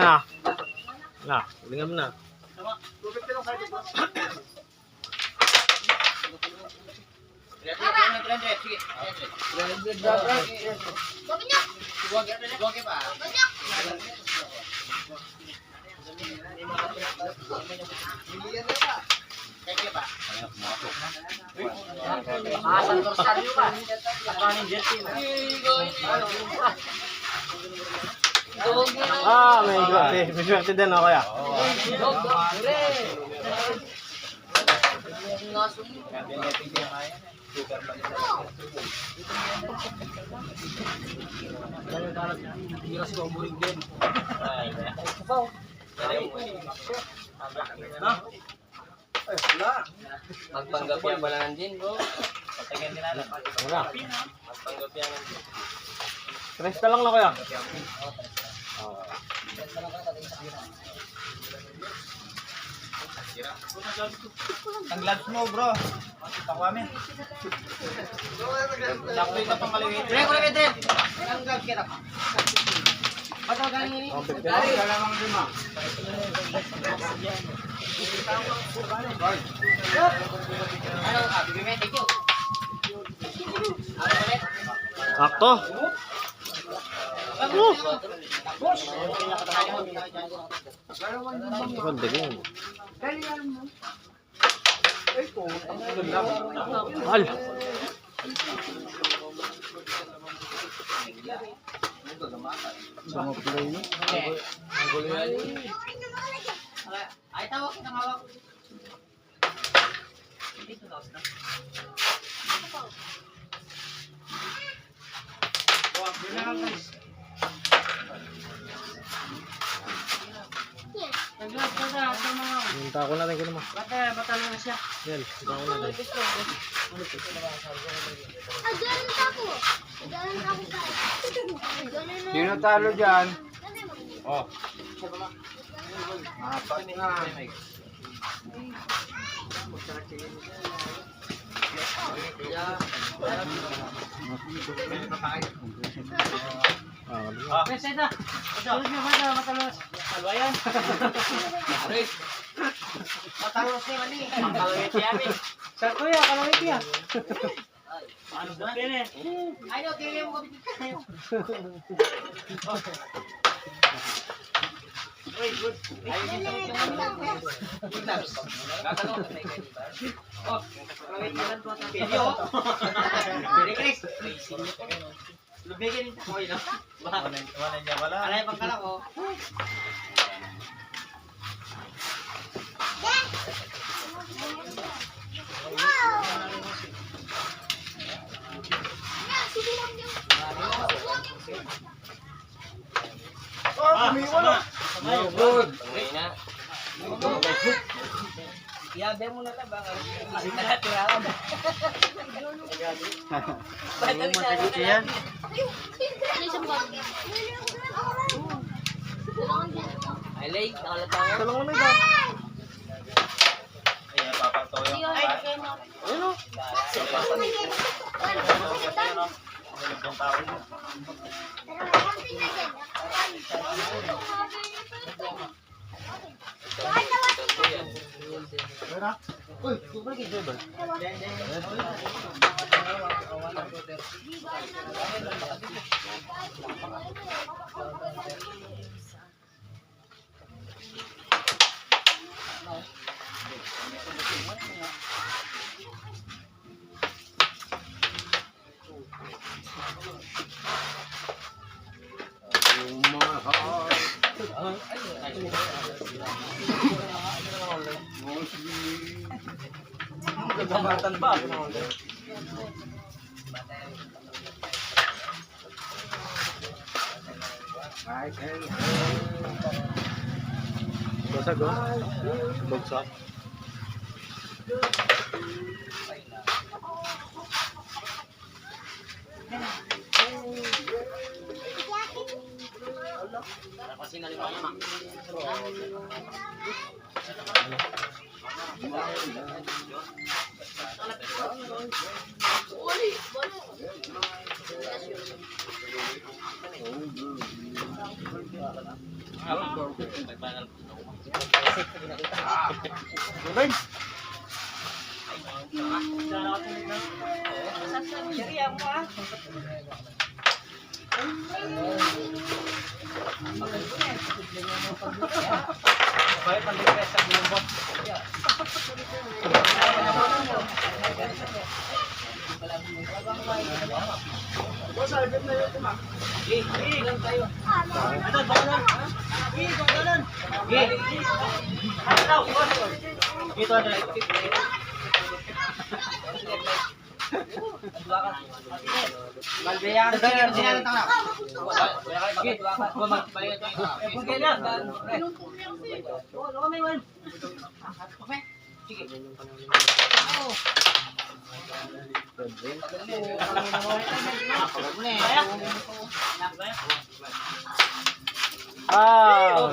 na. Na, lingan mo na. May swerte din ako kaya. Magpanggap yan pala nandin, bro. Patagan nila lang. Wala. Magpanggap yan nandin. 30 lang na kuya. Ang gloves mo, bro. Kita ko kami. Sakto ito pang kaliwit. Ang gloves kita. Ba't ang galing ini? Galamang lima. Ano ka? Bibigay, thank you. Sakto. Ganda din. Mahal. Ay, tawag kita hawak. Dito daw na. Wag na guys. Naglas ka sa mga. Hinta ko natin ko naman. Batalo na siya. Yan, hinta ko natin. Sino talo dyan? Oh. Apat nga. Presenta. Tulog niyo ba matalos? Alwayan. Matalos ni mani. Kalawit yan eh. Sir kuya, kalawit yan. Ano ba yan eh? Ay, okay mo kapit kayo. Uy, good. Ayun yung oh, kalawit yan po. Video. Very Chris. Lubigin ko yun. Wala niya wala. Alay pang kala ko. Kumiwala. Good. Yabe mo na lang ba? Kasi nakatirawan. Matagit yan. Ay, lay. Nakalatawa. Ito lang naman ito. Ay, papantoyo. Ay, Ayun o. uy, kubalik ito ba? Gagabatan ba? Basag o. Bagsak. Kasi nalimang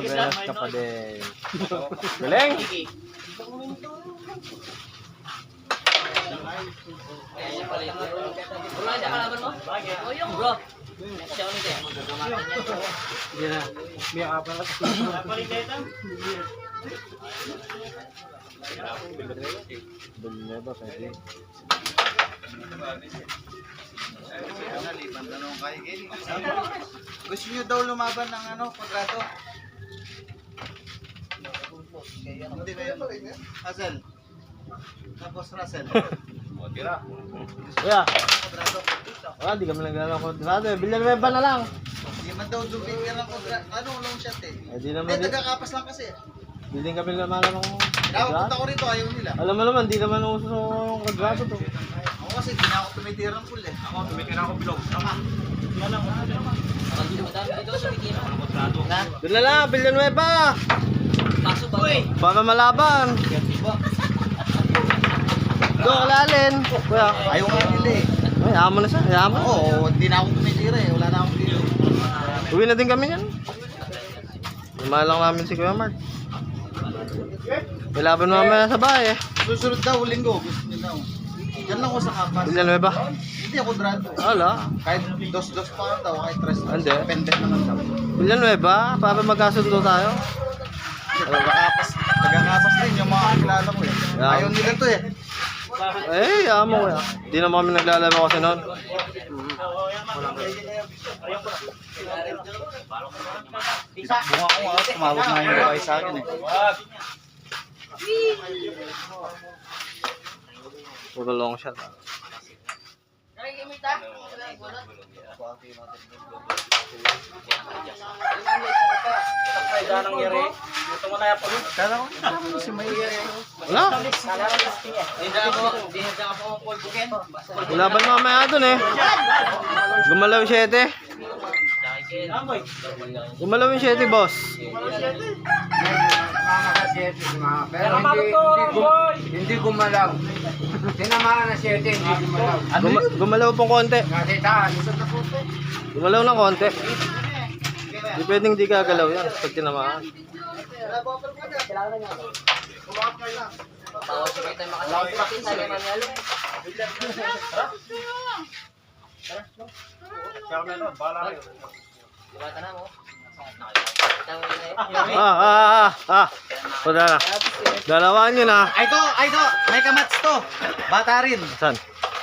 Beres ka pa din. Galing! Bro. Siya ulit eh. Hindi na. May apa na. Villanueva, pwede. Gusto nyo daw lumaban ng kontrato? Hindi ba yun? Hazel. Tapos Russell. Kuya! Wala, di kami naglalaro ng kontrado eh. Villanueva na lang. Hindi man daw dubig ka ng kontrato. Long shot eh. Eh, di naman. Hindi, taga-kapas lang kasi. Di din kami naman ng Napunta kontrado. ko rito, ayaw nila. Alam mo naman, di naman uso yung kontrado to. Ako kasi, hindi na ako tumitira ng pool eh. Ako, tumitira ako bilog. Tama. Madami dito sa Bikini. Doon na lang, Villanueva! Kaso ba? Para malaban. Go, kalalin. Kuya. Ayaw nga nila eh. Ay, yaman na siya. Yaman. Oo, hindi na ako tumitira eh. Wala na akong dito. Uwi na din kami yan. Lumahan lang namin si Kuya Mark. May laban mamaya sa bahay eh. Susunod daw, linggo. Gusto nila ako. Diyan lang ako sa kapas. Villanueva. Hindi ako drado. Wala. Kahit dos-dos pa lang daw, kahit tres. Hindi. Pendek naman daw. Villanueva, para magkasundo tayo. Nagkakapas din yung mga kilala ko eh. Yeah. Ayaw nila to eh. Eh, yaman mo kuya. Di naman kami naglalaro kasi noon. Bunga ko nga, tumawag na yung babae sa akin eh. Puro long shot. Kala ko, si May Wala. Wala ba mamaya dun eh. Gumalaw yung 7. Gumalaw yung 7, boss. Pero hindi gumalaw. Tinamaan na 7, hindi gumalaw. Gumalaw pong konti. Nakita, Gumalaw ng konti. Di pwedeng di gagalaw yan pag tinamaan. Bawa sa kita makasalamat sa Manalo. Diba na mo? Wala na. Dalawaan yun ah. Ay to, may kamats to. Bata rin. Saan?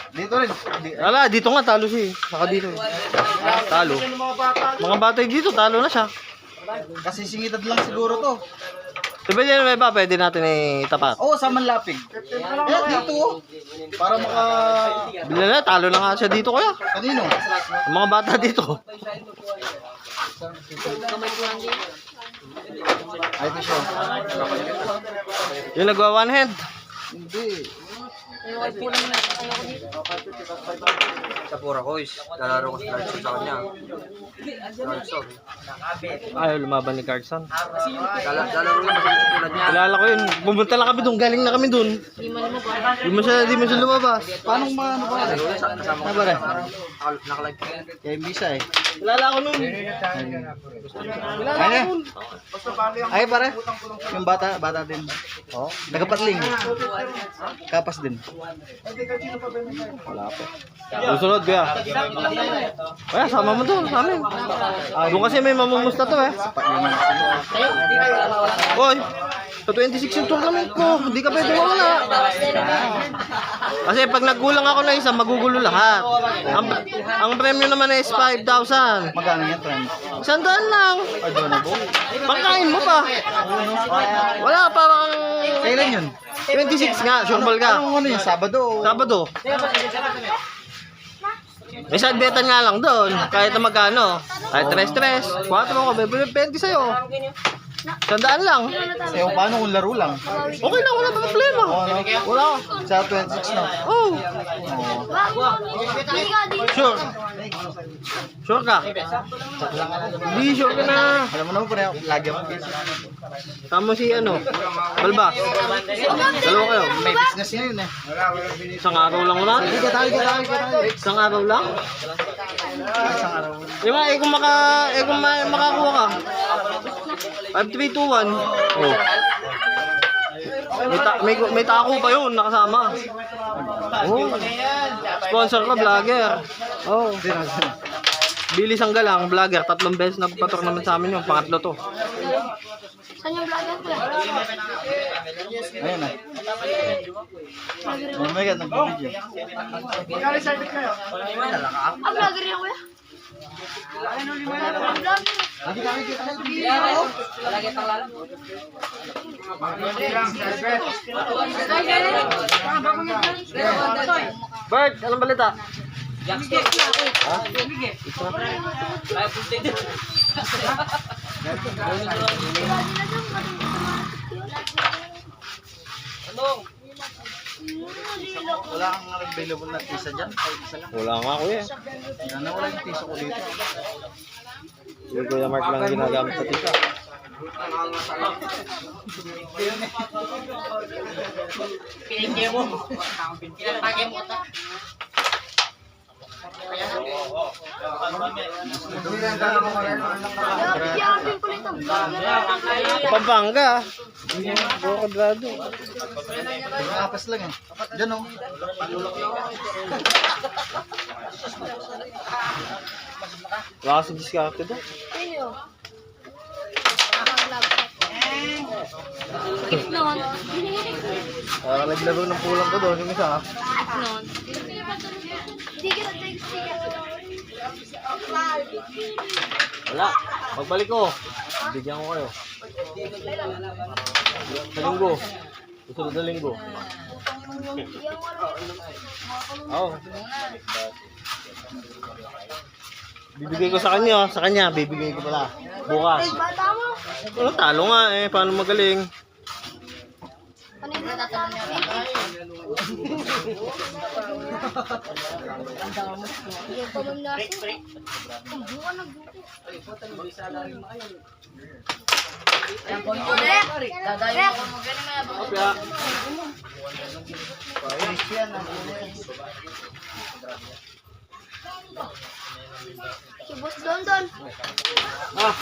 Dito rin. Wala, dito nga talo siya eh. Saka dito. Talo. Mga bata dito, talo na siya. Kasi singitad lang siguro to. Diba yan may ba? Pwede natin itapat. Oo, sa Manlapig. Eh, dito oh. Para maka... Bila na, talo na nga siya dito kaya. Kanino? Ang mga bata dito. Ay, ito siya. Yung nagwa one hand. Hindi. Sa Pura Kois, lalaro ko sa Clarkson sa kanya. Clarkson. Ayaw lumaban ni Carson. Lalaro lang masakit sa tulad niya. Kilala ko yun. Pumunta lang kami doon. Galing na kami doon. Di mo siya lumabas. Paano ano ba? Kasama ko Pare? nakalive ko. Kaya bisa eh. Kilala ko noon. Ay, ay pare. Yung bata din. Oh, Tagapatling. Kapas din. Wala pa. Susunod kuya. Kaya sama mo doon sa amin. Doon kasi may mamumusta to eh. Hoy, sa 26 yung tournament ko. Hindi ka pwede mawala. Kasi pag nagkulang ako na isa, magugulo lahat. Ang premyo naman is 5,000. Magkano yan, friend? 100 lang. Pangkain mo pa. Wala, parang Kailan yun? 26 nga, sure ball ka. Anong ano yun? Sabado? Sabado. May sadbetan nga lang doon. Kahit na magkano. Kahit 3-3. 4 ko, may 20 sa'yo. 100 lang. Sa'yo paano kung laro lang? Okay lang, wala pa problema. Wala. Sa 26 na. Oh. Sure. Sure ka? Hindi, sure ka na. Alam mo naman pare, lagi ako busy. Tama si ano? Balba. Dalawa kayo. May business na yun eh. Isang araw lang wala? Tayo. Isang araw lang? Isang araw. Di ba, kung makakuha ka. 5321. Oh. May tako pa yun, nakasama. Oh. Sponsor ka, vlogger. Oh. Billy Sanggalang, vlogger. 3 beses na patok naman sa amin yung pangatlo to. Saan yung vlogger ko? Ayun na. Oh my God, nag-video. Ah, vlogger yan kuya? Vlogger. Palagi pang lalo. Bert, anong balita? Jackstick. Kaya punti din. Anong? Wala kang available na tisa dyan? Kahit isa lang. Wala nga kuya. Sana wala yung tisa ko dito. Yung Kuya Mark lang ginagamit sa tita. Pinigyan mo. Pinagpagyan mo. Bigyan ko ulit ang vlogger. Pampanga. Buo kadrado. Kapas lang eh. Dyan oh. Wala kasi diskarte doon. Sino? Noon. Naglaro ng pulang ko doon yung isa. Noon. Hindi kita text. Wala. Pagbalik ko, bigyan ko kayo. Sa linggo. Susunod na linggo. Oo. Bibigay ko sa kanya. Sa kanya, bibigay ko pala. Bukas. Bata mo. Ano, talo nga eh. Paano magaling? Ano yung tatanong niya? Hindi pa man nasa. Ang buka nagbuko. Dadayo ako mo galing mga bako. Kaya, Si Boss Don. ah.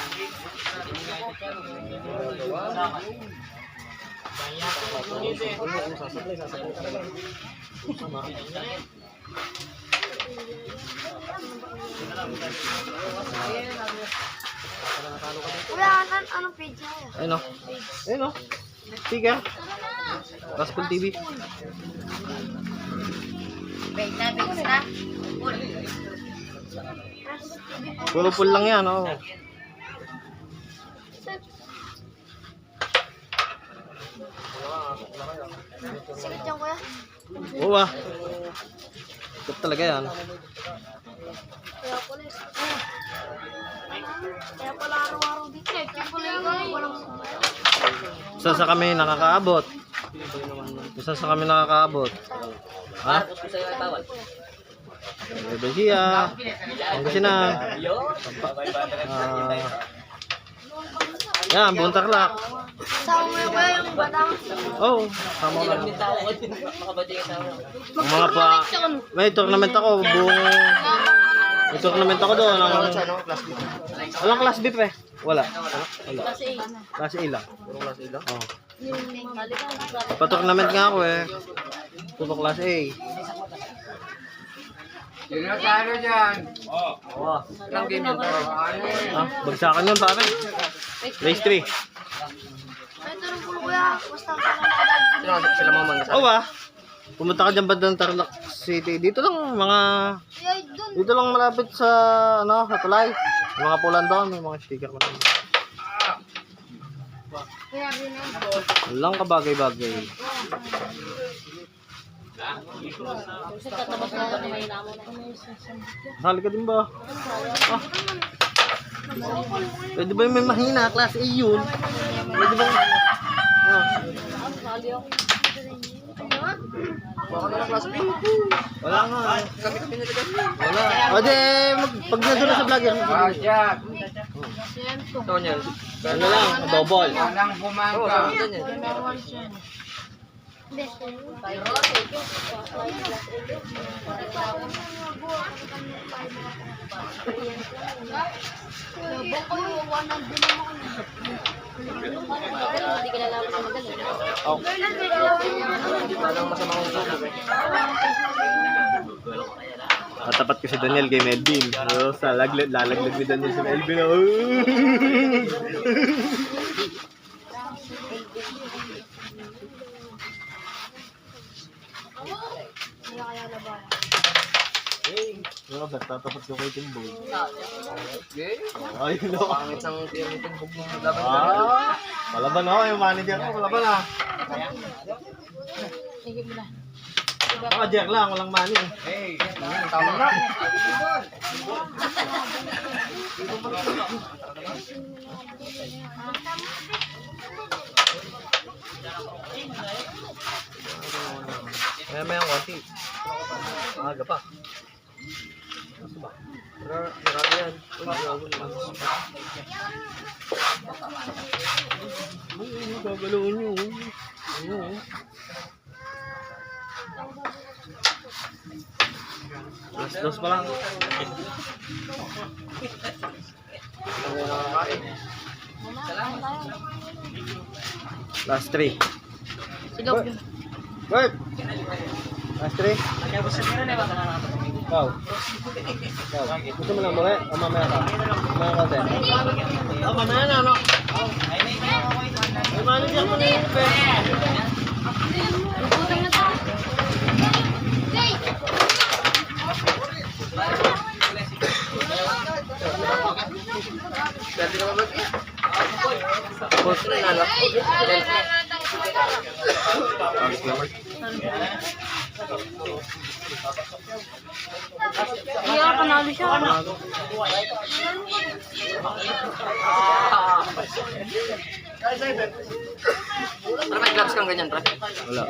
Kuya, anong page niya? Ayun o. Ayun o. Sticker. Gospel TV. Base na. Puro full lang yan, oh. Sikit yan, kuya. Oo ah. Ito talaga yan. Kaya pala araw-araw dito. Kaya pala yung walang Sa kami nakakaabot. Isa sa kami nakakaabot. Ha? Tapos ko sa'yo ay bawal. Bebesia. Pangasinan. Yo. Yan, Buntarlak. Sama mo yung kuya yung batang. Oh, sama ko lang. May tao ko din. Makabati yung tao. Ang mga pa... May tournament ako. May tournament ako doon. Walang class B pre. Wala. Kasi Class A lang. Class A lang? Oh. yung balikan. Pa-tournament nga ako eh. Puro class A. Ilang game yun? Ah, bagsakan yun pare. Race 3. Ay, turun po kuya. Basta ka lang. Sila mga mangga. Oo ah. Pumunta ka dyan bandang Tarlac City. Dito lang mga... Ay, dun. Dito lang malapit sa... Ano, sa tulay. Mga pulan doon. May mga sticker ko. Kaya rin na. Walang kabagay-bagay. Kasi katabas na ako may namo na. Sali ka din ba? Ah. Pwede ba yung may mahina? Class A yun. Pwede ba? Ah. Sali ako. Baka na lang class B. Wala nga. Kami nilagay. Wala. O di, pag nandun na sa vlogger. Ito niyan. Ano lang, double. Oo, sabi din yan. Best friend. Hindi ka lalaman sa magaling. Oh. Walang masamang uso. Matapat ko si Daniel kay Melvin. So, lalaglag ni Daniel si Melvin. Oh. Kaya laban. Robert, tatapat ko kay Timbog. Okay. Ayun o. Pangit ang tiyamitin hug ng laban. Ah, palaban ako. Yung manager ko, palaban ah. Sige mo na. Jer lang, walang money. Tama na. Maya-maya ang konti. Aga pa. Ano ba? Marami yan. Gagalawin nyo. Ano? Dos pa lang. Last 3. Silog. Bert! Last 3. Ikaw. Gusto mo lang muli? O mamaya ka? Mamaya ka din. O mamaya na, no? May manager mo na yung Butang na to. Pwede ka ba? Post na nalak. Iya, panalo siya. Parang may gloves kang ganyan, Brad. Wala.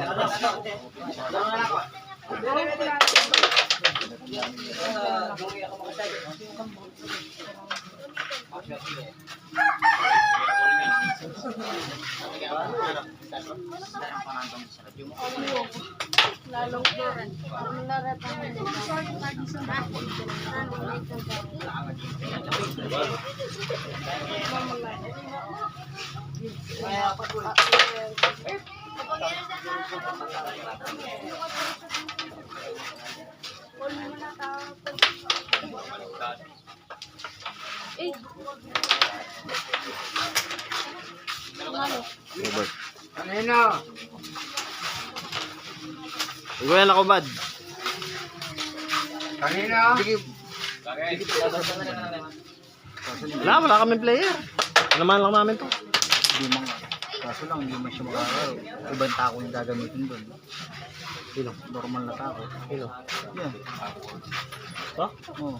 Lalong doon. Larat ang eh. Robert. Kanina. Ikaw yan ako, bad. Kanina. Sige. Wala kami player. Naman lang namin to. Limang. Kaso lang, hindi man siya makakaro. Ibang tako yung gagamitin doon. Sino? Normal na tako. Sino? Yan. Ha? Oo.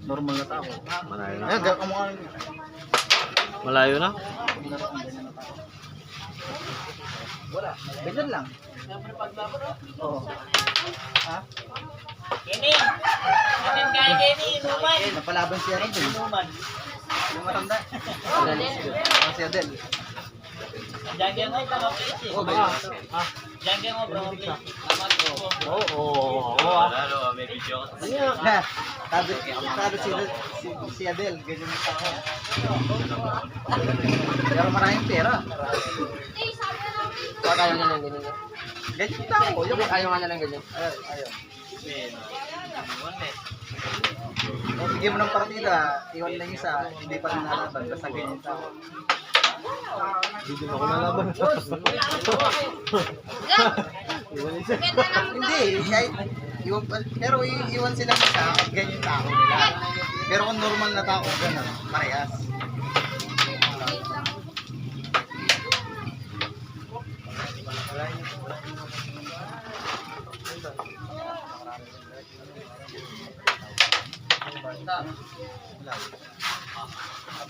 Normal na tako. Malayo na. Ayan, gagawin mo nga. Malayo na? Wala. Ganyan lang. Oo. Ha? Kenny! Atin kay Kenny, inuman! Napalaban siya rin. Inuman. Yung matanda. Si Adel. Diyan mo, baka place Oh, ba? Diyan mo, baka place. Lamat ko. Lalo, may video ka. Na. Sabi si Adel. Ganyan yung tao. Pero maraming pera. Bakit ayaw niya ng ganyan? Ganyan yung tao. Yung Ayaw nga niya ng ganyan. ayaw. Kung bigyan mo ng partida, iwan lang isa, hindi pa rin nalaban, basta ganyan yung tao. Hindi mo ako nalaban. Hindi, kahit, pero iwan sila isa, ganyan yung tao nila. Pero kung normal na tao, gano'n, parehas.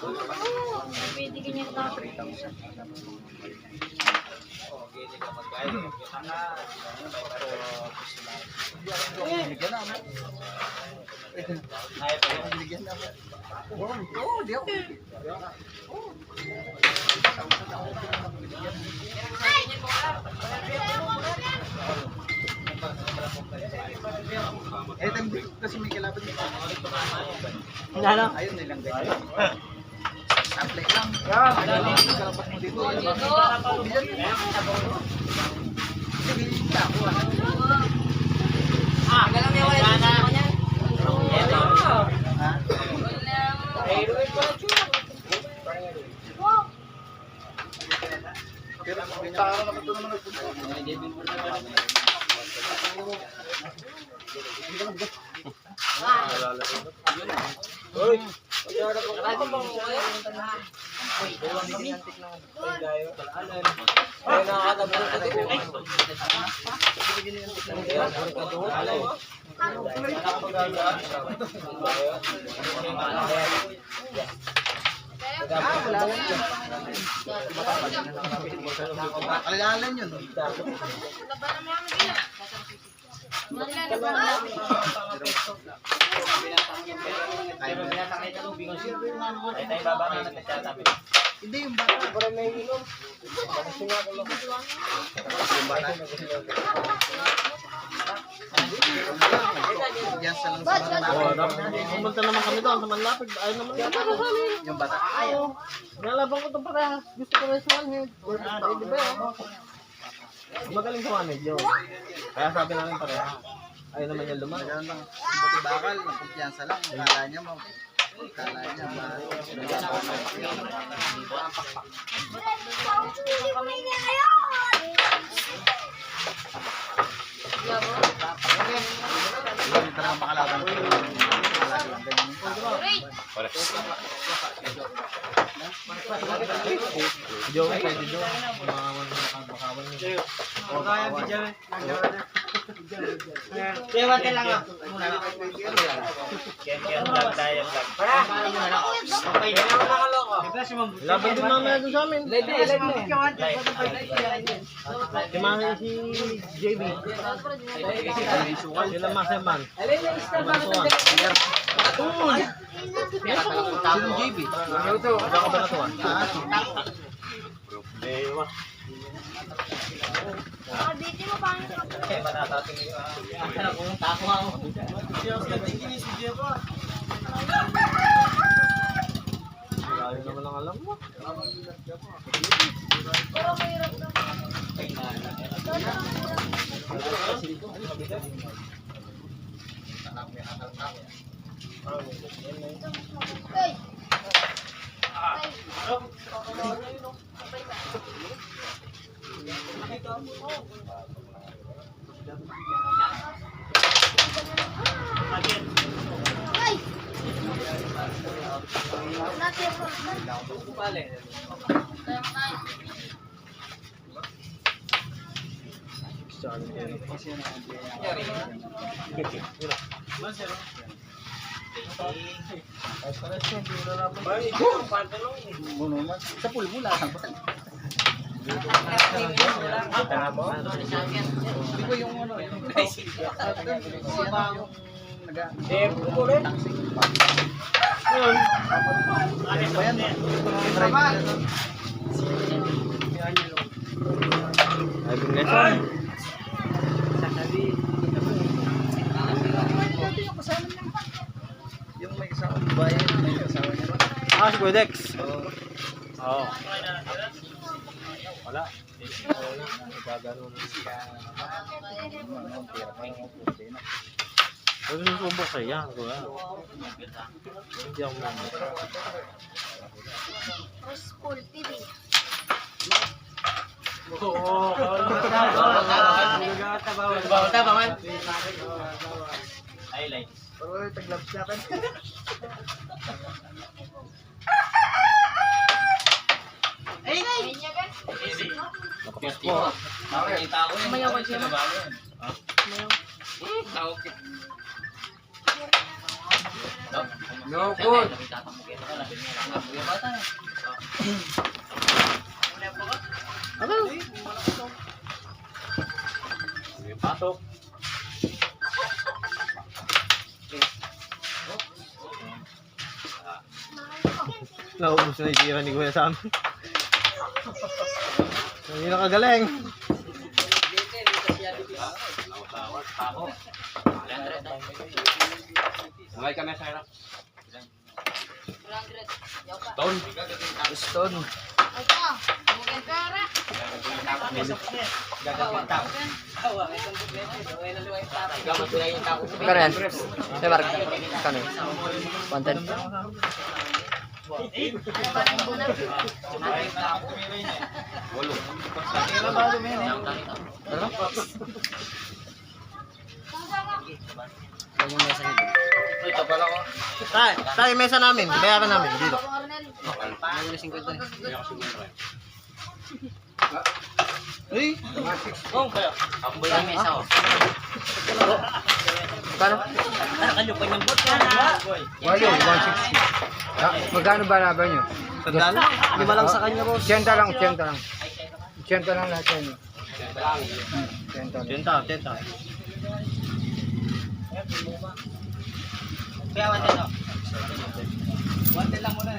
Pwede ganyan tapos. Binigyan na mo. Binigyan na mo. Oo, di ako. Eh, kasi may kalaban dito. Ayun nilang ganyan. Apply lang. May kalaban mo dito. Hindi ka ako. Galang may wala sa kanya. Ito. Ha? Pero tao naman ito naman nagpunta. Kailangan yun. Hindi yung bata. Para may inom. Yung bata. Yan sa lang sa Manlapig. Pumunta naman kami doon sa Manlapig. Ayaw naman naman. Yung bata. Ayaw. Nalaban ko itong parehas. Gusto ko na sa one head. Di ba yun? Magaling sa one head yun. Kaya sabi namin parehas. Ayaw naman yung lumayan. Ganun lang. Buti bakal. Kumpiyansa lang. Kala niya mo. Kala niya ma. Hindi ka naman makalaban. Palagi lang ganyan yung tao. Joey, kaya di Joey. Makawan niya. Kaya video. Kewante lang ah. Laban din mamaya doon sa amin. Live mo. Si Mami si JB. Sila Maseman. Sino JB? Ano ka ba natuwa? Kabiti mo pa ang Layo naman ang alam mo. pero mahirap na. Hey! Hey! Sa pulbo lang. Di ba yung ano, yung guys? Yun. Ba yan? Driving lesson. Yung may kasama bayan, may kasama niya. Ah, si Kuya Dex. Oo. Wala. Pwede susubok kayo yan, kuya. Hindi ako naman. School TV. Bawal ta, bawal. Highlight. Pero tag-gloves natin. Nakakita ko yun. Mayaw ko siya. No good. Pasok. Naubos na yung tira ni Kuya Sam. Hindi nakagaling. Sangay kami sa harap. Stone. Ito. Bumagyan pera. Gamat sila yung tako. Kano yan? Hey, Mark. Kano? 110? Tayo mesa namin. Bayaran namin. Dito. Uy. Amboy ang mesa ko. Kano? Walo, 160. Magkano ba laban nyo? Sandal? Lima lang sa kanya, boss. 80 lang, 80 lang. 80 lang lahat yan. 80 lang. Tenta, tenta. Kaya wala no. Wala lang muna.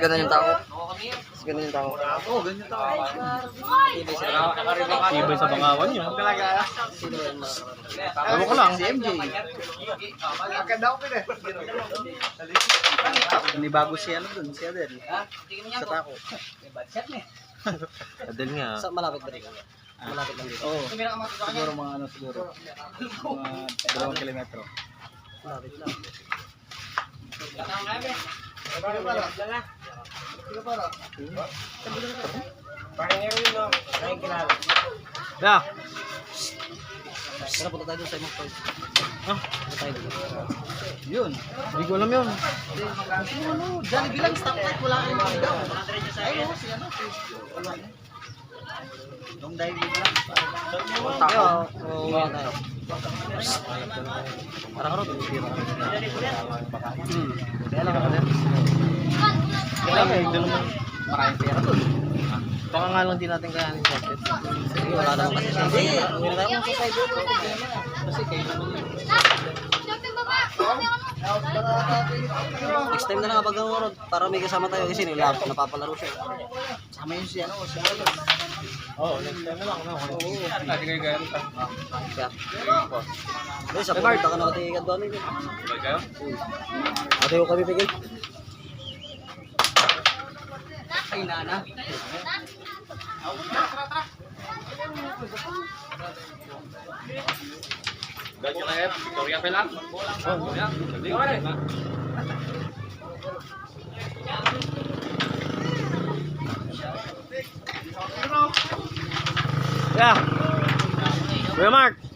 Ganun yung tao. Ganun yung tao. Tibay sa bangawan niya. Ewan ko lang. Si MJ. Agad ako pala. Hindi bago siya ano dun, si Adel. Sa tako. Adel nga. Malapit ba dito? Malapit lang dito. Oo. Siguro mga ano siguro. Mga 2 kilometro. Malapit lang. Yeah. Tara, punta tayo doon sa imong point. Ah, Punta tayo doon. Yun. hindi ko alam yun. Ano, Jollibee lang, stoplight, wala kang maligaw. Ay, oo, si ano, si... Yung diving lang. Tako. Oo, tayo. Parang karot. Kaya lang ako din. Kaya lang, hindi naman. Maraming pera dun. Baka nga lang din natin kayanin sa set. Sige, wala naman kasi siya. Hindi. Uwi na tayo. Kasi kayo naman yun. Next time na lang kapag ang para may kasama tayo kasi napapalaro siya. Sama yun si ano, si ano. Oo, next time na lang. Hindi kayo gaya rin. Kaya. Sa pumunta ka na kati Kadwani. Kayo? Ate ko kami pigil. Ay, nana. Ganyan kayo. Victoria pa lang. Yeah. Kuya Mark.